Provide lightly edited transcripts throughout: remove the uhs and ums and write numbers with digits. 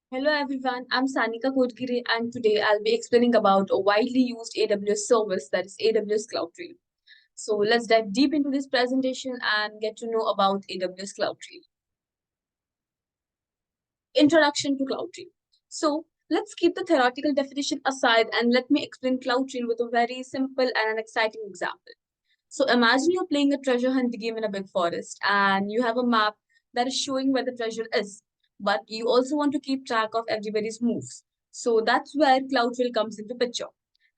Hello everyone, I'm Sanika Kotgire and today I'll be explaining about a widely used AWS service that is AWS Cloudtrail. So let's dive deep into this presentation and get to know about AWS Cloudtrail. Introduction to Cloudtrail. So let's keep the theoretical definition aside and let me explain Cloudtrail with a very simple and an exciting example. So imagine you're playing a treasure hunt game in a big forest and you have a map that is showing where the treasure is, but you also want to keep track of everybody's moves. So that's where Cloudtrail comes into picture.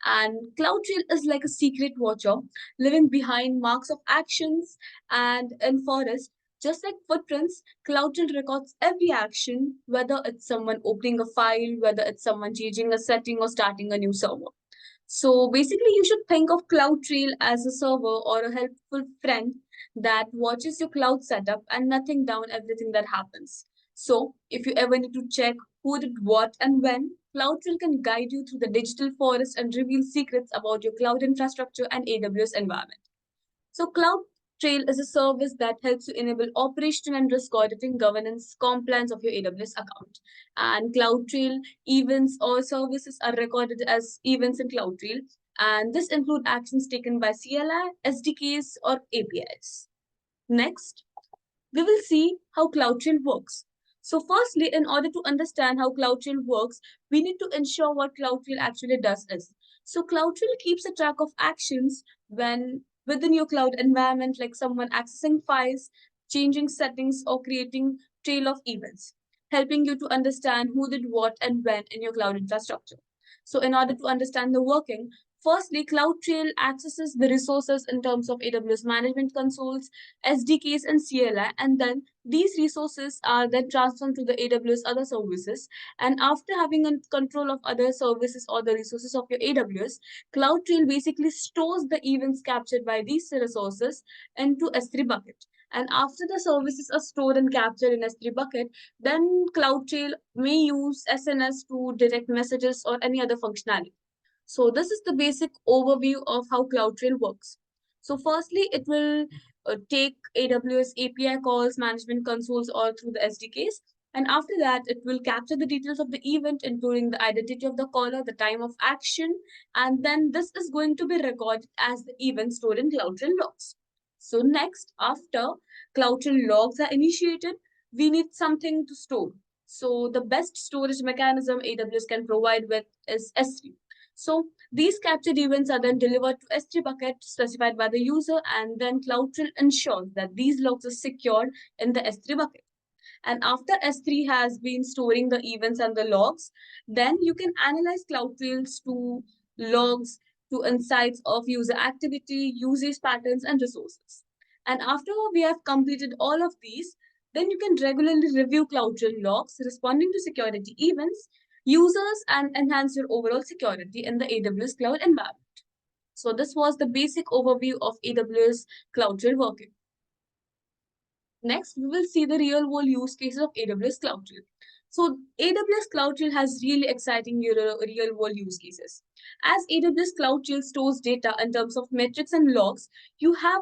And Cloudtrail is like a secret watcher living behind marks of actions and in forest. Just like footprints, Cloudtrail records every action, whether it's someone opening a file, whether it's someone changing a setting or starting a new server. So basically, you should think of CloudTrail as a server or a helpful friend that watches your cloud setup and nothing down everything that happens. So if you ever need to check who did what and when, CloudTrail can guide you through the digital forest and reveal secrets about your cloud infrastructure and AWS environment. So CloudTrail is a service that helps you enable operational and risk auditing, governance, compliance of your AWS account. And CloudTrail events or services are recorded as events in CloudTrail. And this include actions taken by CLI, SDKs, or APIs. Next, we will see how CloudTrail works. So firstly, in order to understand how CloudTrail works, we need to ensure what CloudTrail actually does is. So CloudTrail keeps a track of actions when within your cloud environment, like someone accessing files, changing settings, or creating trail of events, helping you to understand who did what and when in your cloud infrastructure. So in order to understand the working, firstly, CloudTrail accesses the resources in terms of AWS management consoles, SDKs, and CLI, and then these resources are then transferred to the AWS other services. And after having a control of other services or the resources of your AWS, CloudTrail basically stores the events captured by these resources into S3 bucket. And after the services are stored and captured in S3 bucket, then CloudTrail may use SNS to direct messages or any other functionality. So this is the basic overview of how CloudTrail works. So firstly, it will take AWS API calls, management consoles, or through the SDKs. And after that, it will capture the details of the event, including the identity of the caller, the time of action, and then this is going to be recorded as the event stored in CloudTrail logs. So next, after CloudTrail logs are initiated, we need something to store. So the best storage mechanism AWS can provide with is S3. So these captured events are then delivered to S3 bucket specified by the user, and then CloudTrail ensures that these logs are secured in the S3 bucket. And after S3 has been storing the events and the logs, then you can analyze CloudTrails to logs, to insights of user activity, usage patterns, and resources. And after we have completed all of these, then you can regularly review CloudTrail logs, responding to security events, users, and enhance your overall security in the AWS cloud environment. So this was the basic overview of AWS CloudTrail working. Next, we will see the real world use cases of AWS Cloudtrail. So AWS Cloudtrail has really exciting real world use cases. As AWS Cloudtrail stores data in terms of metrics and logs, you have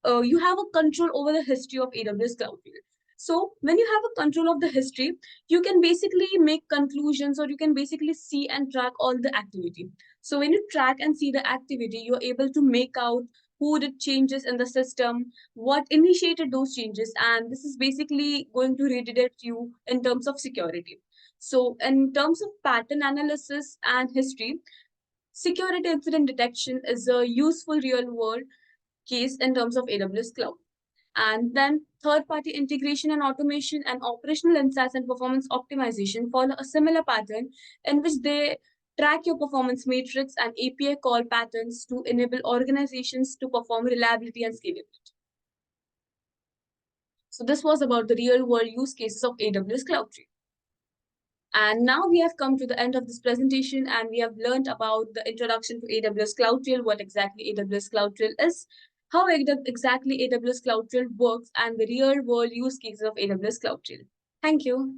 a control over the history of AWS Cloudtrail. So when you have a control of the history, you can basically make conclusions or you can basically see and track all the activity. So when you track and see the activity, you're able to make out who did changes in the system, what initiated those changes, and this is basically going to redirect you in terms of security. So in terms of pattern analysis and history, security incident detection is a useful real world case in terms of AWS cloud. And then third-party integration and automation and operational insights and performance optimization follow a similar pattern in which they track your performance matrix and API call patterns to enable organizations to perform reliability and scalability. So this was about the real-world use cases of AWS Cloudtrail. And now we have come to the end of this presentation and we have learned about the introduction to AWS Cloudtrail, what exactly AWS Cloudtrail is, how exactly AWS Cloudtrail works, and the real world use cases of AWS Cloudtrail. Thank you.